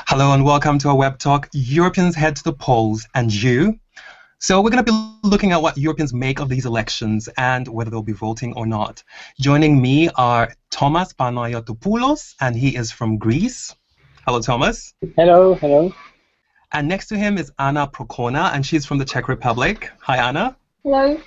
Hello and welcome to our web talk, Europeans Head to the Polls and You. So we're going to be looking at what Europeans make of these elections and whether they'll be voting or not. Joining me are Thomas Panayotopoulos, and he is from Greece. Hello, Thomas. Hello, hello. And next to him is Anna Prokorna, and she's from the Czech Republic. Hi, Anna. Hello.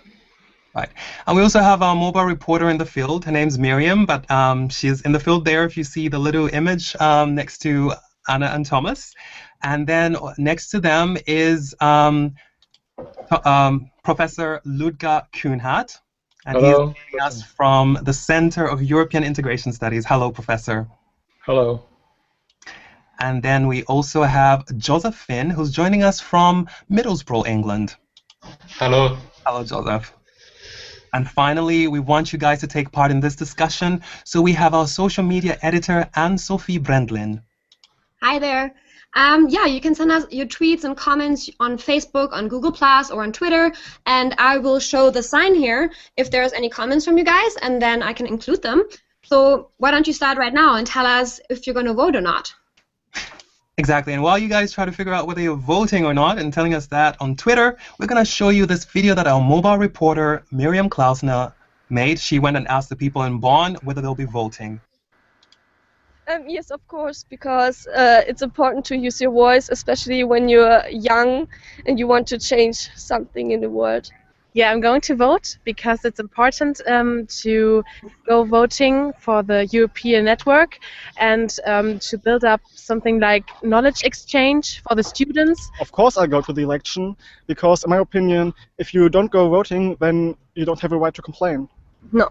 Right. And we also have our mobile reporter in the field. Her name's Miriam, but she's in the field there if you see the little image next to Anna and Thomas. And then next to them is Professor Ludger Kühnhardt. And Hello. He's joining us from the Center of European Integration Studies. Hello, Professor. Hello. And then we also have Joseph Finn, who's joining us from Middlesbrough, England. Hello. Hello, Joseph. And finally, we want you guys to take part in this discussion. So we have our social media editor, Anne-Sophie Brendlin. Hi there. Yeah, you can send us your tweets and comments on Facebook, on Google+, or on Twitter, and I will show the sign here if there's any comments from you guys, and then I can include them. So why don't you start right now and tell us if you're going to vote or not? Exactly, and while you guys try to figure out whether you're voting or not and telling us that on Twitter, we're going to show you this video that our mobile reporter, Miriam Klausner, made. She went and asked the people in Bonn whether they'll be voting. Yes, of course, because it's important to use your voice, especially when you're young and you want to change something in the world. Yeah, I'm going to vote because it's important to go voting for the European network and to build up something like knowledge exchange for the students. Of course I'll go to the election because, in my opinion, if you don't go voting, then you don't have a right to complain. No,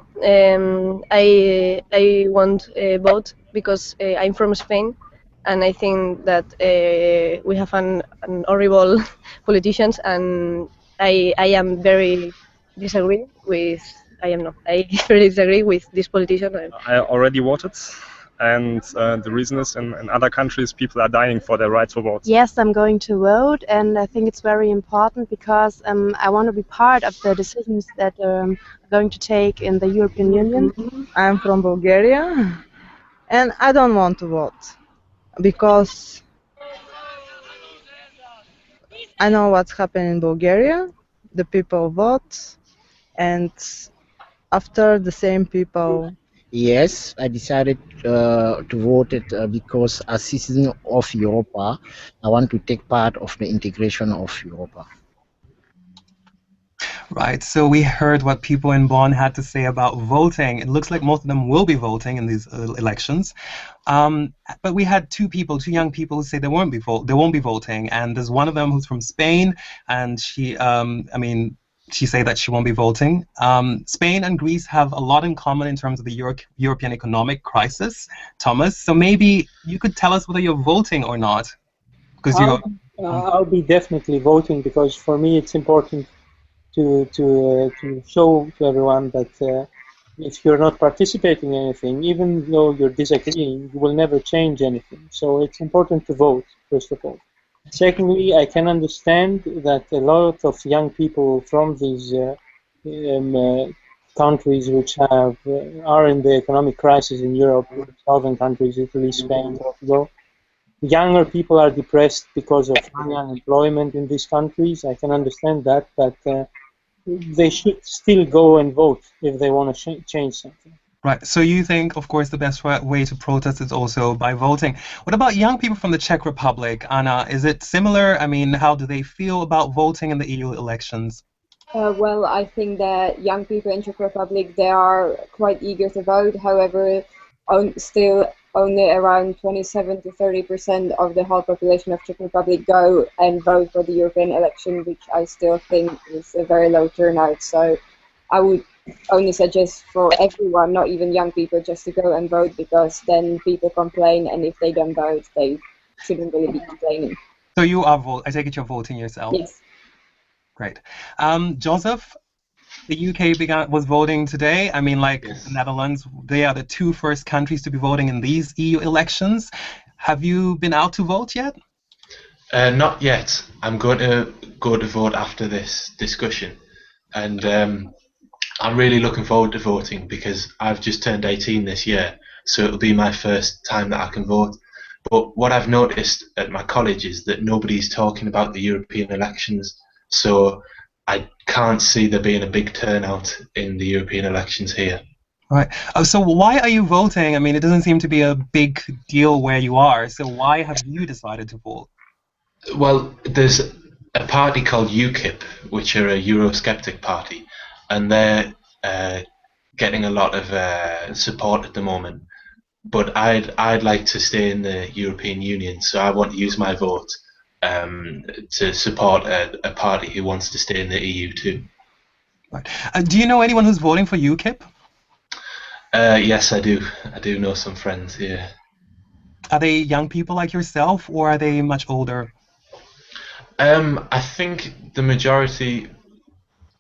I won't vote because I'm from Spain, and I think that we have an horrible politicians, and I am very disagree with. I very disagree with this politician. I already voted, and the reason is in other countries people are dying for their right to vote. Yes, I'm going to vote, and I think it's very important because I want to be part of the decisions that are going to take in the European Union. I'm from Bulgaria, and I don't want to vote because I know what's happening in Bulgaria. The people vote, and after the same people. Yes, I decided to vote it because as citizen of Europe, I want to take part of the integration of Europe. Right, so we heard what people in Bonn had to say about voting. It looks like most of them will be voting in these elections. But we had two young people who say they won't be voting. And there's one of them who's from Spain, and she said that she won't be voting. Spain and Greece have a lot in common in terms of the European economic crisis, Thomas. So maybe you could tell us whether you're voting or not. Because I'll be definitely voting because for me it's important to show to everyone that if you're not participating in anything, even though you're disagreeing, you will never change anything. So it's important to vote, first of all. Secondly, I can understand that a lot of young people from these countries which are in the economic crisis in Europe, southern countries, Italy, Spain, Portugal, younger people are depressed because of high unemployment in these countries. I can understand that, but they should still go and vote if they want to change something. Right, so you think, of course, the best way to protest is also by voting. What about young people from the Czech Republic, Anna? Is it similar? I mean, how do they feel about voting in the EU elections? Well, I think that young people in Czech Republic, they are quite eager to vote. However, still only around 27 to 30% of the whole population of Czech Republic go and vote for the European election, which I still think is a very low turnout. So I would only suggest for everyone, not even young people, just to go and vote, because then people complain, and if they don't vote, they shouldn't really be complaining. So you are I take it you're voting yourself? Yes. Great. Joseph, the UK was voting today. I mean, like yes. The Netherlands, they are the two first countries to be voting in these EU elections. Have you been out to vote yet? Not yet. I'm going to go to vote after this discussion, and I'm really looking forward to voting because I've just turned 18 this year, so it'll be my first time that I can vote. But what I've noticed at my college is that nobody's talking about the European elections, so I can't see there being a big turnout in the European elections here. Right. So why are you voting? I mean, it doesn't seem to be a big deal where you are, so why have you decided to vote? Well, there's a party called UKIP, which are a Eurosceptic party, and they're getting a lot of support at the moment. But I'd like to stay in the European Union, so I want to use my vote to support a party who wants to stay in the EU too. Right. Do you know anyone who's voting for UKIP? Yes, I do. I do know some friends here. Are they young people like yourself, or are they much older? I think the majority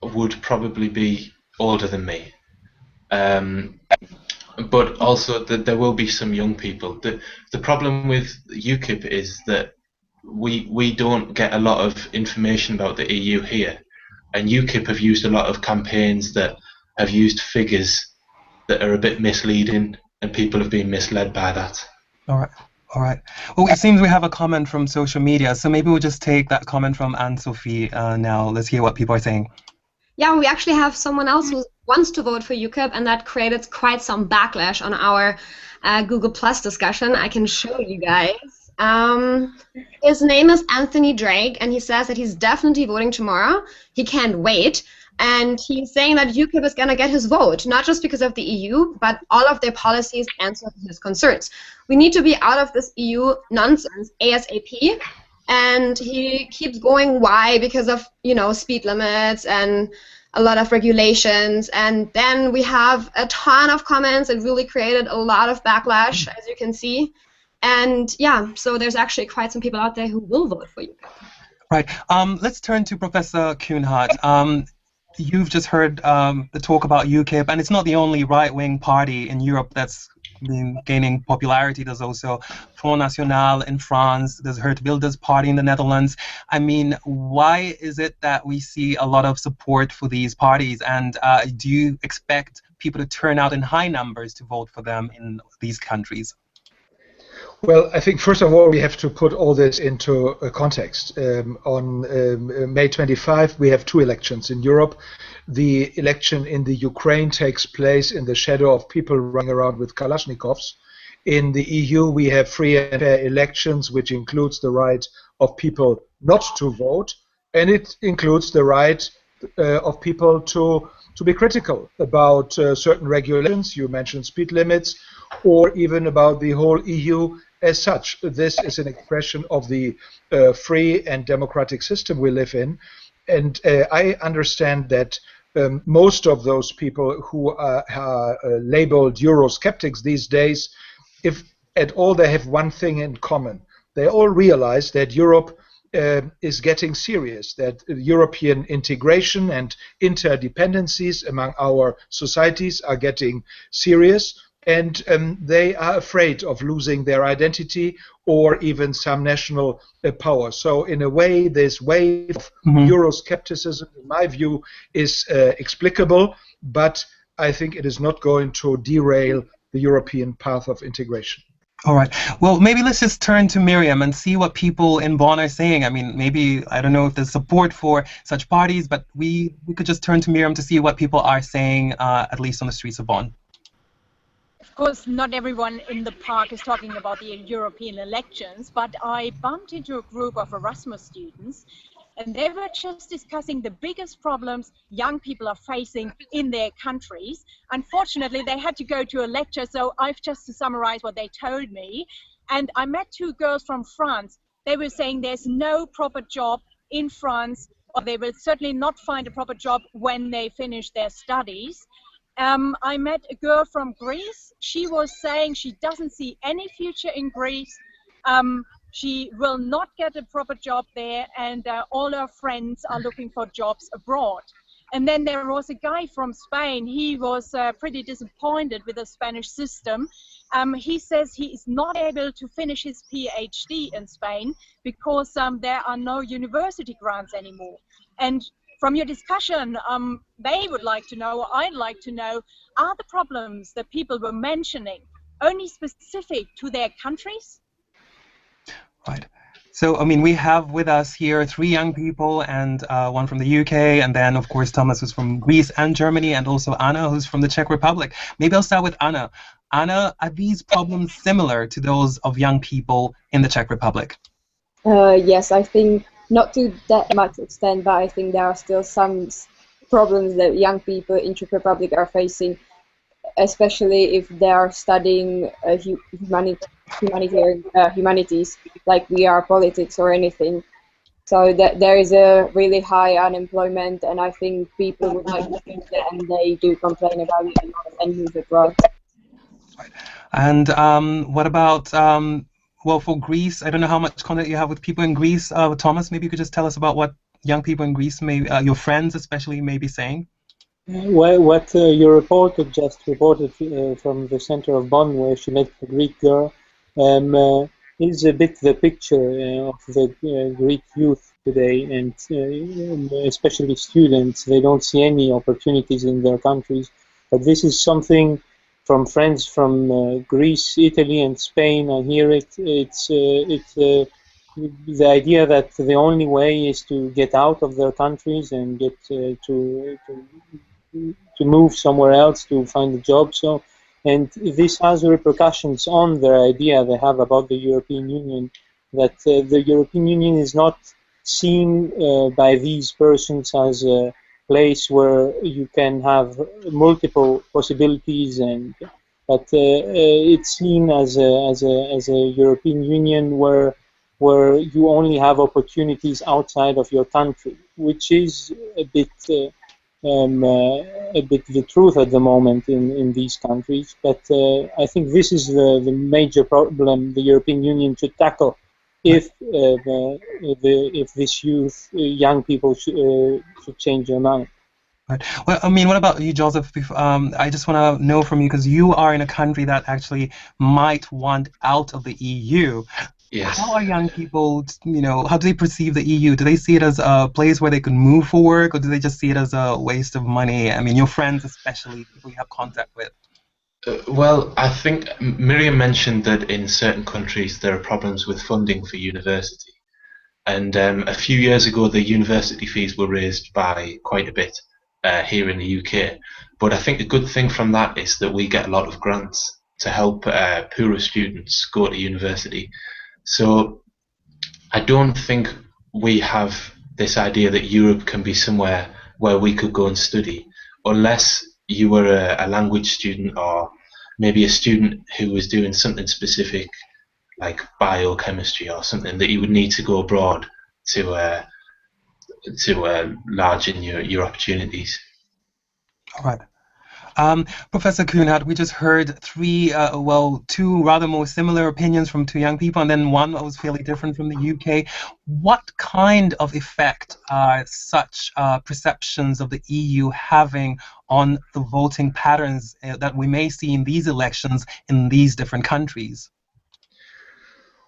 would probably be older than me. But also there will be some young people. The problem with UKIP is that we don't get a lot of information about the EU here, and UKIP have used a lot of campaigns that have used figures that are a bit misleading, and people have been misled by that. All right. All right. Well, it seems we have a comment from social media, so maybe we'll just take that comment from Anne-Sophie now. Let's hear what people are saying. Yeah, we actually have someone else who wants to vote for UKIP, and that created quite some backlash on our Google Plus discussion. I can show you guys. His name is Anthony Drake, and he says that he's definitely voting tomorrow. He can't wait. And he's saying that UKIP is going to get his vote, not just because of the EU, but all of their policies answer his concerns. We need to be out of this EU nonsense ASAP. And he keeps going, why? Because of, you know, speed limits and a lot of regulations. And then we have a ton of comments. It really created a lot of backlash, as you can see. And yeah, so there's actually quite some people out there who will vote for UKIP. Right. Let's turn to Professor Kühnhardt. You've just heard the talk about UKIP, and it's not the only right-wing party in Europe that's been gaining popularity. There's also Front National in France. There's Geert Wilders' party in the Netherlands. I mean, why is it that we see a lot of support for these parties? And do you expect people to turn out in high numbers to vote for them in these countries? Well, I think first of all we have to put all this into a context. On May 25, we have two elections in Europe. The election in the Ukraine takes place in the shadow of people running around with Kalashnikovs. In the EU, we have free and fair elections, which includes the right of people not to vote, and it includes the right of people to be critical about certain regulations. You mentioned speed limits, or even about the whole EU as such. This is an expression of the free and democratic system we live in, and I understand that most of those people who are labeled Eurosceptics these days, if at all they have one thing in common, they all realize that Europe is getting serious, that European integration and interdependencies among our societies are getting serious, and they are afraid of losing their identity or even some national power. So in a way, this wave of Euroscepticism, in my view, is explicable, but I think it is not going to derail the European path of integration. All right. Well, maybe let's just turn to Miriam and see what people in Bonn are saying. I mean, maybe, I don't know if there's support for such parties, but we could just turn to Miriam to see what people are saying, at least on the streets of Bonn. Of course, not everyone in the park is talking about the European elections, but I bumped into a group of Erasmus students, and they were just discussing the biggest problems young people are facing in their countries. Unfortunately, they had to go to a lecture, so I've just to summarize what they told me. And I met two girls from France. They were saying there's no proper job in France, or they will certainly not find a proper job when they finish their studies. I met a girl from Greece. She was saying she doesn't see any future in Greece. She will not get a proper job there, and all her friends are looking for jobs abroad. And then there was a guy from Spain. He was pretty disappointed with the Spanish system. He says he is not able to finish his PhD in Spain because there are no university grants anymore. And from your discussion, they would like to know, I'd like to know, are the problems that people were mentioning only specific to their countries? Right. So, I mean, we have with us here 3 young people and one from the UK, and then, of course, Thomas, who's from Greece and Germany, and also Anna, who's from the Czech Republic. Maybe I'll start with Anna. Anna, are these problems similar to those of young people in the Czech Republic? Yes, I think not to that much extent, but I think there are still some problems that young people in Czech Republic are facing, especially if they are studying humanities, like we are politics or anything. So that there is a really high unemployment, and I think people would like to change that, and they do complain about it a lot and move abroad. And what about, well, for Greece, I don't know how much contact you have with people in Greece. Thomas, maybe you could just tell us about what young people in Greece, your friends especially, may be saying. Well, what your reporter just reported from the center of Bonn, where she met a Greek girl, is a bit the picture of the Greek youth today, and especially students. They don't see any opportunities in their countries. But this is something from friends from Greece, Italy, and Spain. I hear it. It's the idea that the only way is to get out of their countries and get to move somewhere else to find a job. So, and this has repercussions on their idea they have about the European Union, that the European Union is not seen by these persons as a place where you can have multiple possibilities, but it's seen as a European Union where you only have opportunities outside of your country, which is a bit the truth at the moment in these countries. But I think this is the major problem the European Union should tackle if this young people should change their mind. Right. Well, I mean, what about you, Joseph? I just want to know from you, because you are in a country that actually might want out of the EU. Yes. How are young people, how do they perceive the EU? Do they see it as a place where they can move for work, or do they just see it as a waste of money? I mean, your friends especially, people you have contact with. Well, I think Miriam mentioned that in certain countries there are problems with funding for university. And a few years ago, the university fees were raised by quite a bit here in the UK. But I think a good thing from that is that we get a lot of grants to help poorer students go to university. So I don't think we have this idea that Europe can be somewhere where we could go and study, unless you were a language student, or maybe a student who was doing something specific like biochemistry or something that you would need to go abroad to enlarge your opportunities. All right. Professor Kühnhardt, we just heard two rather more similar opinions from 2 young people, and then one that was fairly different from the UK. What kind of effect are such perceptions of the EU having on the voting patterns that we may see in these elections in these different countries?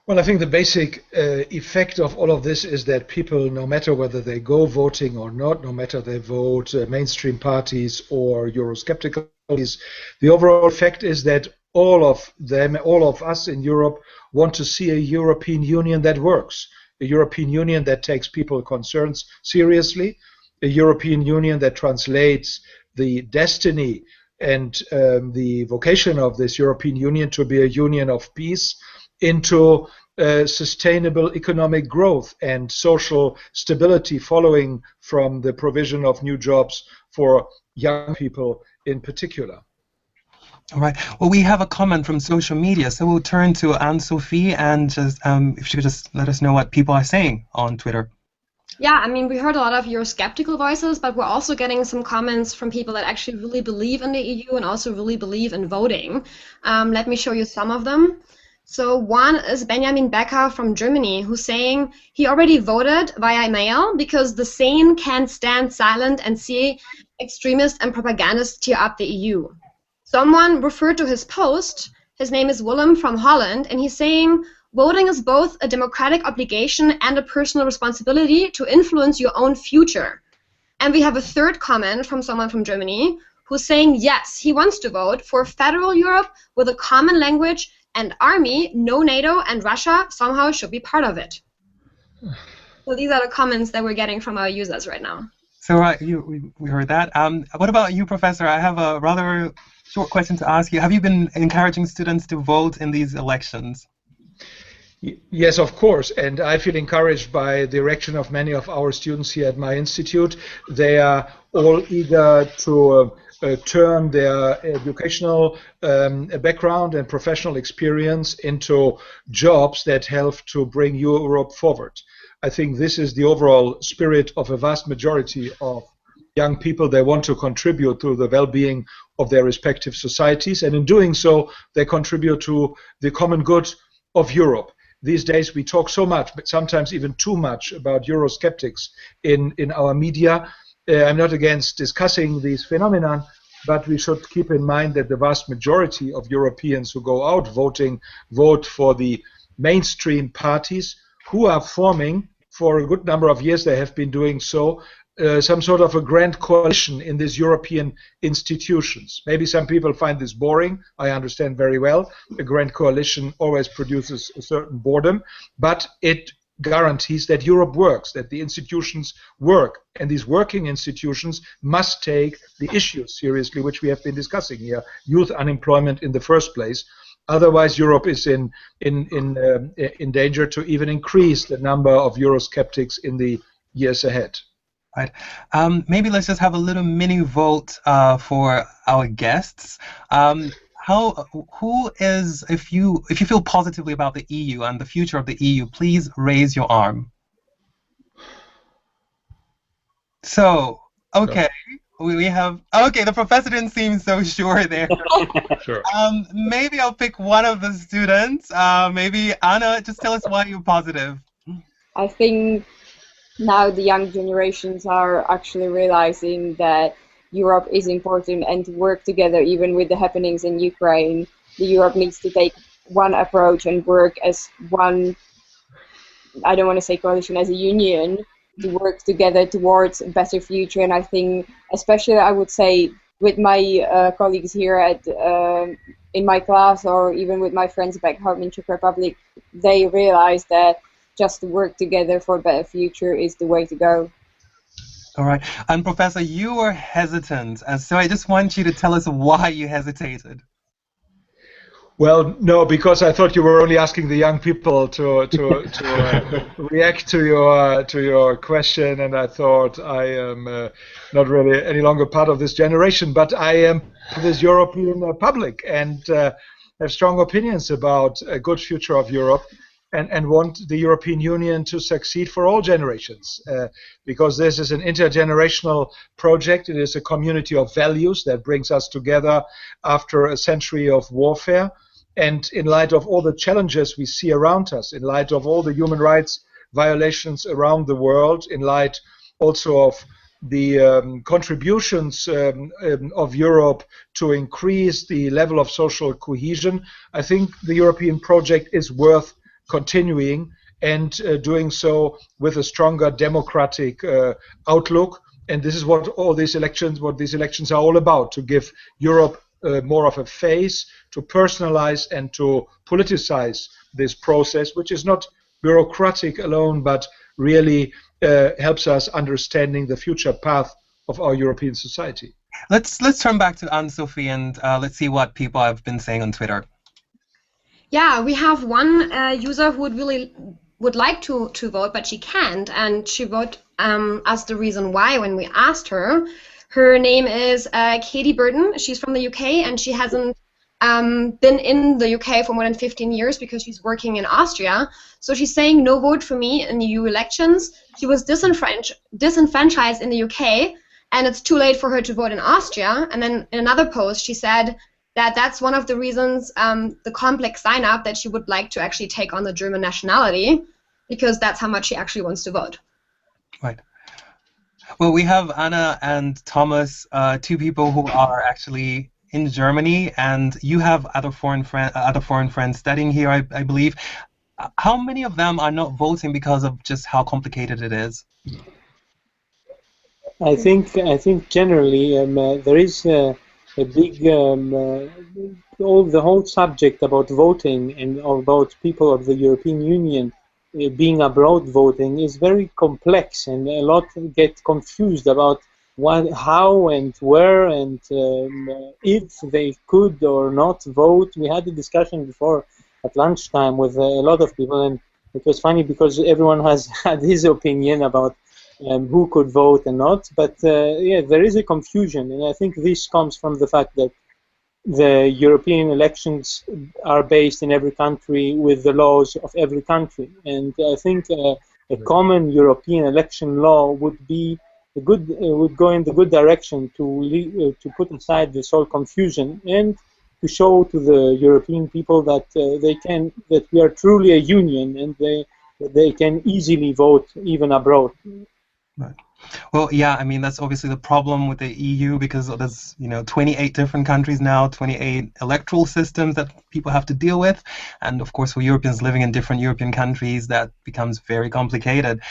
Well, I think the basic effect of all of this is that people, no matter whether they go voting or not, no matter they vote mainstream parties or Eurosceptical parties, the overall effect is that all of us in Europe want to see a European Union that works, a European Union that takes people's concerns seriously, a European Union that translates the destiny and the vocation of this European Union to be a union of peace into sustainable economic growth and social stability, following from the provision of new jobs for young people in particular. All right. Well, we have a comment from social media, so we'll turn to Anne-Sophie and just if she could just let us know what people are saying on Twitter. Yeah, I mean, we heard a lot of Eurosceptical voices, but we're also getting some comments from people that actually really believe in the EU and also really believe in voting. Let me show you some of them. So one is Benjamin Becker from Germany, who's saying he already voted via mail because the sane can't stand silent and see extremists and propagandists tear up the EU. Someone referred to his post. His name is Willem from Holland, and he's saying voting is both a democratic obligation and a personal responsibility to influence your own future. And we have a third comment from someone from Germany who's saying, yes, he wants to vote for federal Europe with a common language and army, no NATO, and Russia somehow should be part of it. So these are the comments that we're getting from our users right now. So we heard that. What about you, Professor? I have a rather short question to ask you. Have you been encouraging students to vote in these elections? Yes, of course, and I feel encouraged by the direction of many of our students here at my institute. They are all eager to turn their educational background and professional experience into jobs that help to bring Europe forward. I think this is the overall spirit of a vast majority of young people. They want to contribute to the well-being of their respective societies, and in doing so, they contribute to the common good of Europe. These days we talk so much, but sometimes even too much, about Eurosceptics in our media. I'm not against discussing these phenomena, but we should keep in mind that the vast majority of Europeans who go out voting vote for the mainstream parties who are forming, for a good number of years they have been doing so, some sort of a grand coalition in these European institutions. Maybe some people find this boring. I understand very well. A grand coalition always produces a certain boredom, but it guarantees that Europe works, that the institutions work, and these working institutions must take the issues seriously, which we have been discussing here, youth unemployment in the first place. Otherwise, Europe is in danger to even increase the number of Eurosceptics in the years ahead. Right. Maybe let's just have a little mini vote for our guests. Who is, if you feel positively about the EU and the future of the EU, please raise your arm. So, okay, we have, okay, the professor didn't seem so sure there. Sure. Maybe I'll pick one of the students. Maybe Anna, just tell us why you're positive. I think now the young generations are actually realizing that Europe is important and to work together, even with the happenings in Ukraine. The Europe needs to take one approach and work as one, I don't want to say coalition, as a union, to work together towards a better future. And I think, especially I would say, with my colleagues here at in my class, or even with my friends back home in Czech Republic, they realize that just to work together for a better future is the way to go. All right. And Professor, you were hesitant, and so I just want you to tell us why you hesitated. Well, no, because I thought you were only asking the young people to react to your question, and I thought I am not really any longer part of this generation, but I am this European public and have strong opinions about a good future of Europe. And want the European Union to succeed for all generations, because this is an intergenerational project. It is a community of values that brings us together after a century of warfare. And in light of all the challenges we see around us, in light of all the human rights violations around the world, in light also of the contributions of Europe to increase the level of social cohesion, I think the European project is worth continuing and doing so with a stronger democratic outlook. And this is what these elections are all about, to give Europe more of a face, to personalize and to politicize this process, which is not bureaucratic alone, but really helps us understanding the future path of our European society. Let's turn back to Anne-Sophie and let's see what people have been saying on Twitter. Yeah, we have one user who would like to vote, but she can't, and she wrote us the reason why when we asked her. Her name is Katie Burton. She's from the UK, and she hasn't been in the UK for more than 15 years because she's working in Austria. So she's saying no vote for me in the EU elections. She was disenfranchised in the UK, and it's too late for her to vote in Austria. And then in another post, she said that's one of the reasons, the complex sign-up, that she would like to actually take on the German nationality, because that's how much she actually wants to vote. Right. Well, we have Anna and Thomas, two people who are actually in Germany, and you have other foreign friends studying here, I believe. How many of them are not voting because of just how complicated it is? I think generally there is a big the whole subject about voting and about people of the European Union being abroad voting is very complex, and a lot get confused about what, how, and where, and if they could or not vote. We had a discussion before at lunchtime with a lot of people, and it was funny because everyone has had his opinion about who could vote and not. But yeah, there is a confusion, and I think this comes from the fact that the European elections are based in every country with the laws of every country, and I think a common European election law would be would go in the good direction to put aside this whole confusion and to show to the European people that that we are truly a union, and they can easily vote even abroad. Right. Well, yeah, I mean, that's obviously the problem with the EU, because there's, 28 different countries now, 28 electoral systems that people have to deal with. And of course, for Europeans living in different European countries, that becomes very complicated.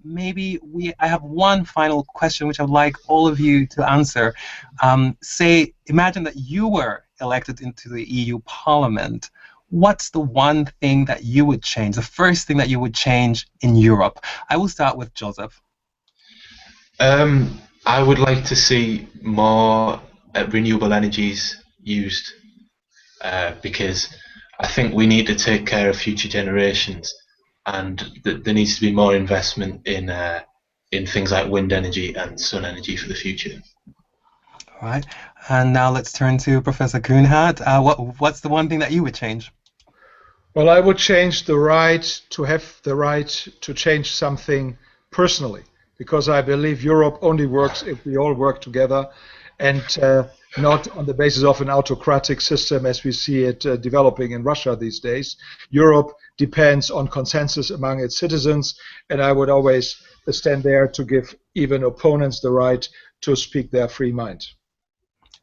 Maybe I have one final question, which I'd like all of you to answer. Imagine that you were elected into the EU Parliament. What's the one thing that you would change, the first thing that you would change in Europe? I will start with Joseph. I would like to see more renewable energies used, because I think we need to take care of future generations, and there needs to be more investment in things like wind energy and sun energy for the future. All right, and now let's turn to Professor Kühnhardt. What's the one thing that you would change? Well, I would change the right to have the right to change something personally, because I believe Europe only works if we all work together, and not on the basis of an autocratic system as we see it developing in Russia these days. Europe depends on consensus among its citizens, and I would always stand there to give even opponents the right to speak their free mind.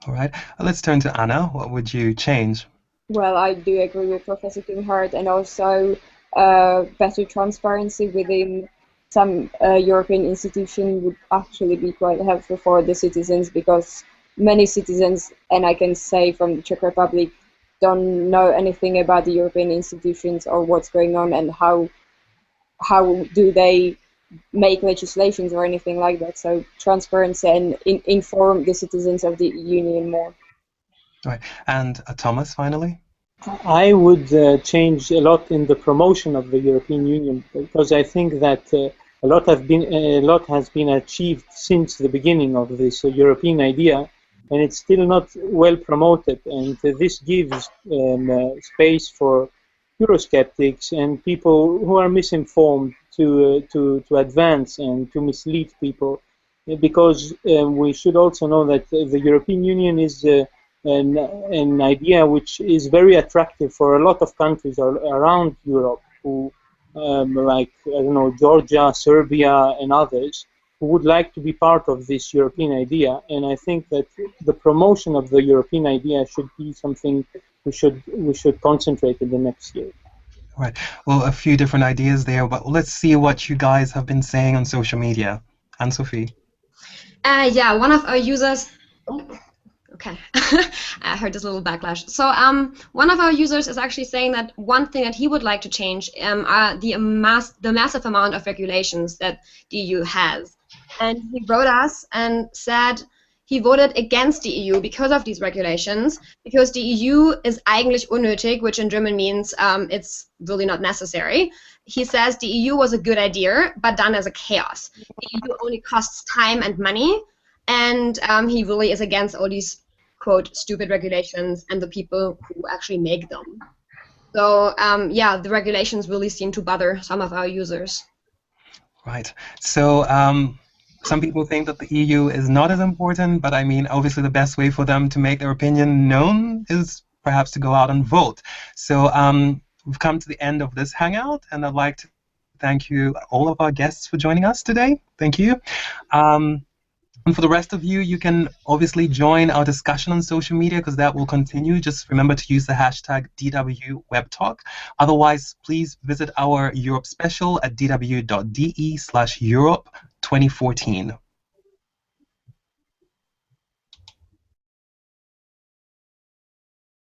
All right, let's turn to Anna. What would you change? Well, I do agree with Professor Kühnhardt, and also better transparency within some European institution would actually be quite helpful for the citizens, because many citizens, and I can say from the Czech Republic, don't know anything about the European institutions or what's going on and how do they make legislations or anything like that. So transparency and inform the citizens of the Union more. Right. And Thomas, finally? I would change a lot in the promotion of the European Union, because I think that a lot has been achieved since the beginning of this European idea, and it's still not well promoted. And this gives space for Eurosceptics and people who are misinformed to advance and to mislead people, because we should also know that the European Union is an idea which is very attractive for a lot of countries around Europe, who, like, I don't know, Georgia, Serbia, and others, who would like to be part of this European idea. And I think that the promotion of the European idea should be something we should concentrate in the next year. All right. Well, a few different ideas there, but let's see what you guys have been saying on social media. Anne-Sophie. Yeah, one of our users. Okay, I heard this little backlash. So one of our users is actually saying that one thing that he would like to change are the massive amount of regulations that the EU has. And he wrote us and said he voted against the EU because of these regulations, because the EU is eigentlich unnötig, which in German means it's really not necessary. He says the EU was a good idea, but done as a chaos. The EU only costs time and money, and he really is against all these, quote, stupid regulations and the people who actually make them. So, yeah, the regulations really seem to bother some of our users. Right. So, some people think that the EU is not as important, but I mean, obviously the best way for them to make their opinion known is perhaps to go out and vote. So, we've come to the end of this Hangout, and I'd like to thank you, all of our guests, for joining us today. Thank you. And for the rest of you, you can obviously join our discussion on social media, because that will continue. Just remember to use the hashtag DWWebTalk. Otherwise, please visit our Europe special at dw.de/Europe 2014.